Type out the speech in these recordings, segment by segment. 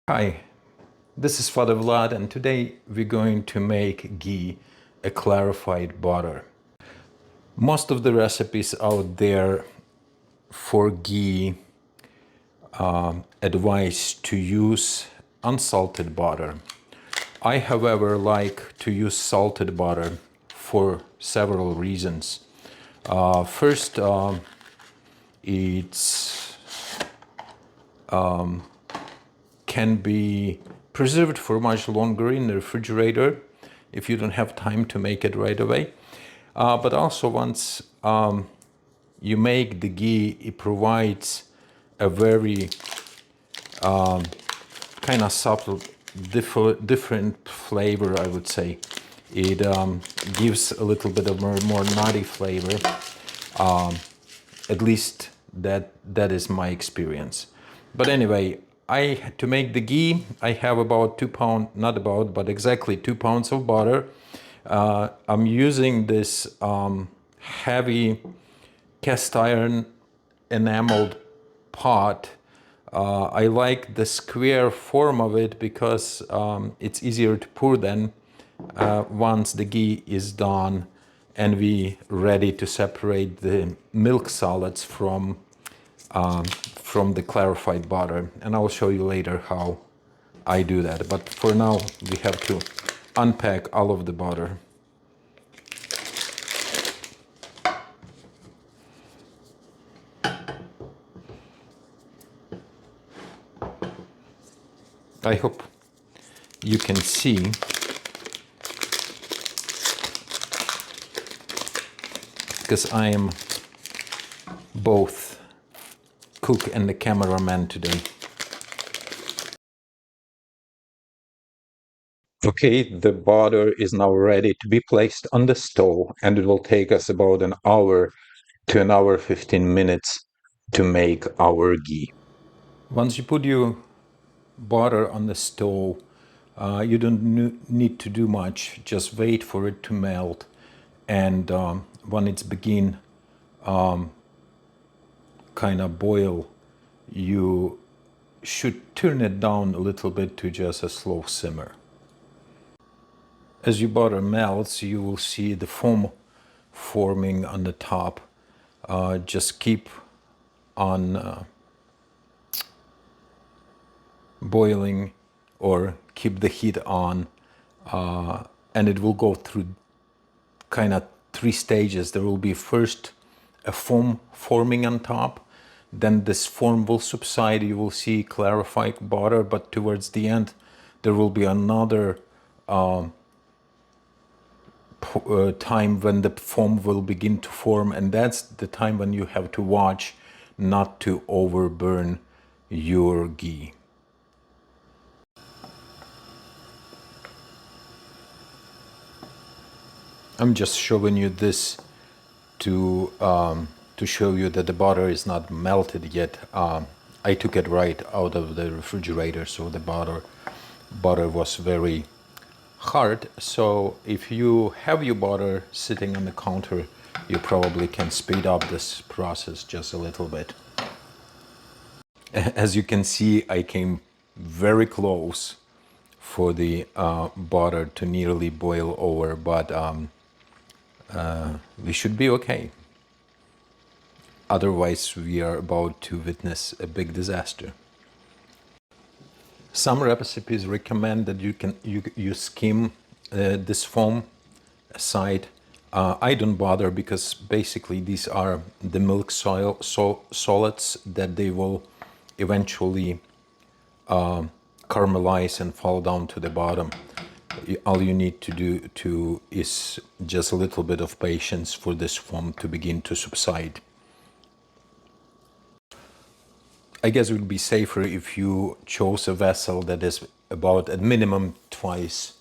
Hi, this is Father Vlad, and today we're going to make ghee, a clarified butter. Most of the recipes out there for ghee advise to use unsalted butter. I, however, like to use salted butter for several reasons. First, it's can be preserved for much longer in the refrigerator if you don't have time to make it right away. But also once you make the ghee, it provides a very kind of subtle, different flavor, I would say. It gives a little bit of more nutty flavor. At least that is my experience. But anyway, to make the ghee, I have about 2 pounds, not about, but exactly 2 pounds of butter. I'm using this heavy cast iron enameled pot. I like the square form of it because it's easier to pour then once the ghee is done and we ready to separate the milk solids from the clarified butter. And I'll show you later how I do that. But for now, we have to unpack all of the butter. I hope you can see because I am both cook and the cameraman today. Okay, the butter is now ready to be placed on the stove, and it will take us about an hour to an hour 15 minutes to make our ghee. Once you put your butter on the stove, you don't need to do much. Just wait for it to melt, and when it's begin kind of boil, you should turn it down a little bit to just a slow simmer. As your butter melts, you will see the foam forming on the top. Just keep on boiling or keep the heat on, and it will go through kind of 3 stages. There will be first a foam forming on top, then this foam will subside, you will see clarified butter, but towards the end there will be another time when the foam will begin to form, and that's the time when you have to watch not to overburn your ghee. I'm just showing you this to show you that the butter is not melted yet. I took it right out of the refrigerator, so the butter was very hard. So if you have your butter sitting on the counter, you probably can speed up this process just a little bit. As you can see, I came very close for the butter to nearly boil over, but we should be okay. Otherwise, we are about to witness a big disaster. Some recipes recommend that you skim this foam aside. I don't bother because basically these are the milk solids that they will eventually caramelize and fall down to the bottom. All you need to do is just a little bit of patience for this foam to begin to subside. I guess it would be safer if you chose a vessel that is about at minimum twice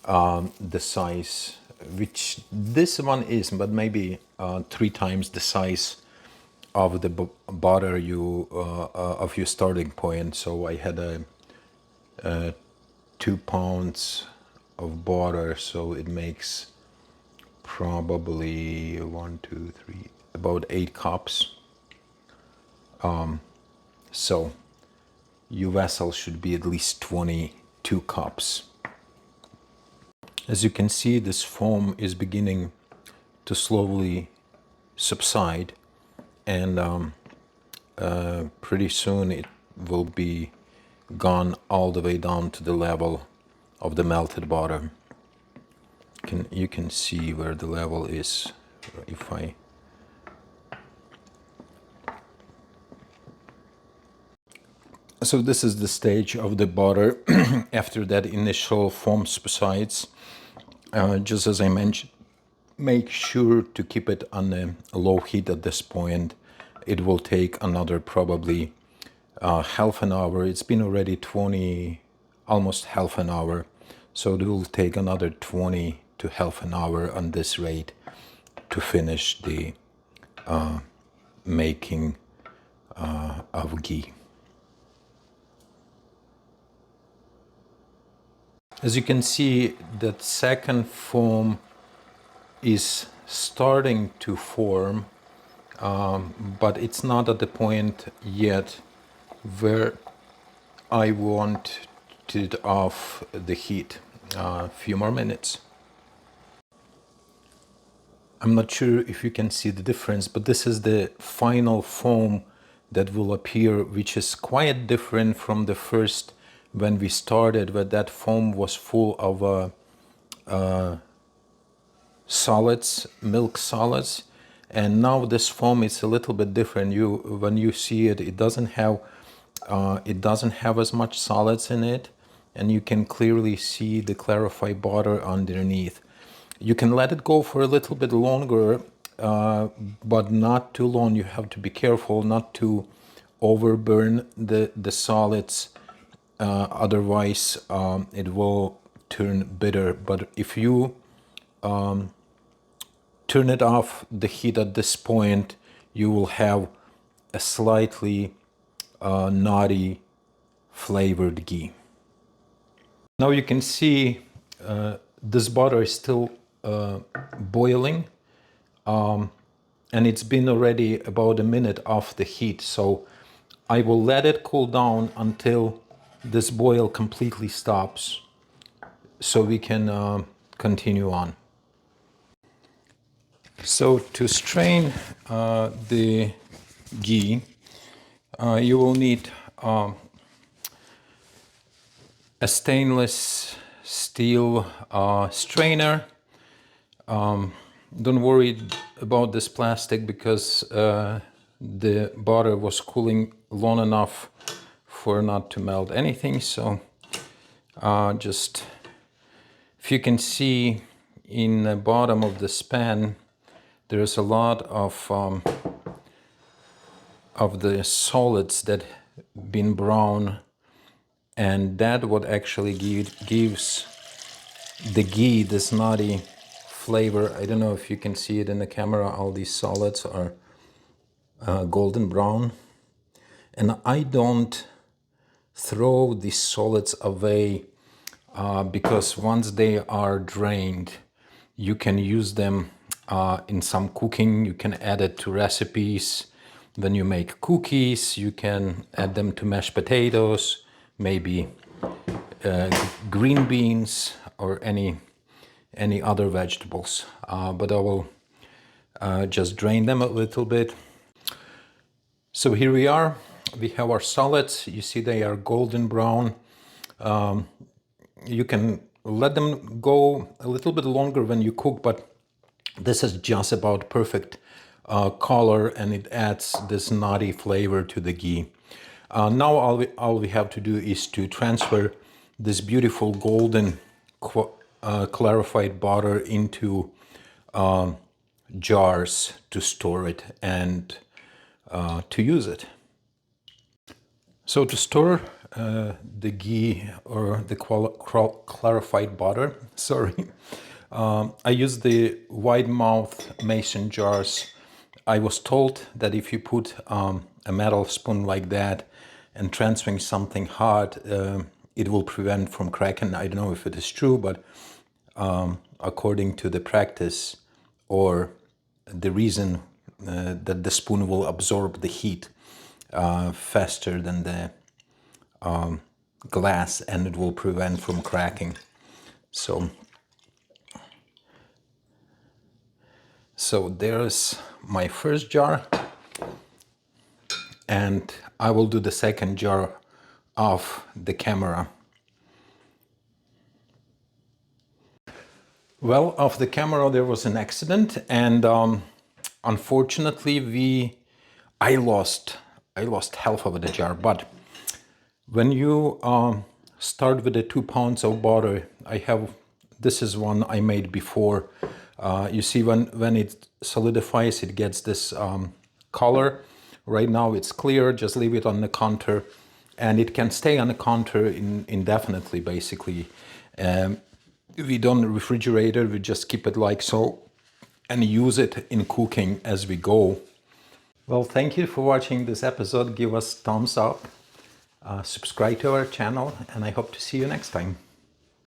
the size, which this one is, but maybe 3 times the size of the butter of your starting point. So I had a 2 pounds of butter, so it makes probably 1, 2, 3, about 8 cups. So your vessel should be at least 22 cups. As you can see, this foam is beginning to slowly subside, and pretty soon it will be gone all the way down to the level of the melted butter. You can see where the level is if I... So this is the stage of the butter after that initial foam subsides. Just as I mentioned, make sure to keep it on a low heat at this point. It will take another probably half an hour. It's been already almost half an hour. So it will take another 20 to half an hour on this rate to finish the making of ghee. As you can see, that second foam is starting to form, but it's not at the point yet where I want it off the heat. A few more minutes. I'm not sure if you can see the difference, but this is the final foam that will appear, which is quite different from the first when we started, where that foam was full of solids, milk solids, and now this foam is a little bit different. When you see it, it doesn't have as much solids in it, and you can clearly see the clarified butter underneath. You can let it go for a little bit longer, but not too long. You have to be careful not to overburn the solids, otherwise it will turn bitter. But if you turn it off the heat at this point, you will have a slightly nutty flavored ghee. Now you can see this butter is still boiling, and it's been already about a minute off the heat, so I will let it cool down until this boil completely stops so we can continue on. So to strain the ghee, you will need a stainless steel strainer. Don't worry about this plastic because the butter was cooling long enough for not to melt anything. So just, if you can see in the bottom of this pan, there's a lot of the solids that been brown, and that what actually gives the ghee this nutty flavor. I don't know if you can see it in the camera. All these solids are golden brown, and I don't throw these solids away because once they are drained, you can use them in some cooking. You can add it to recipes. When you make cookies, you can add them to mashed potatoes, maybe green beans or any other vegetables. But I will just drain them a little bit. So here we are. We have our solids. You see they are golden brown. You can let them go a little bit longer when you cook, but this is just about perfect color, and it adds this nutty flavor to the ghee. Now all we have to do is to transfer this beautiful golden clarified butter into jars to store it and to use it. So to store the ghee or the clarified butter, sorry, I use the wide mouth mason jars. I was told that if you put a metal spoon like that and transferring something hot, it will prevent from cracking. I don't know if it is true, but according to the practice or the reason that the spoon will absorb the heat faster than the glass, and it will prevent from cracking. So there's my first jar, and I will do the second jar off the camera. Well, off the camera there was an accident, and unfortunately I lost half of the jar. But when you start with the 2 pounds of butter, this is one I made before. You see, when it solidifies, it gets this color. Right now it's clear. Just leave it on the counter, and it can stay on the counter indefinitely, basically. We don't refrigerate it, we just keep it like so and use it in cooking as we go. Well, thank you for watching this episode. Give us thumbs up, subscribe to our channel, and I hope to see you next time.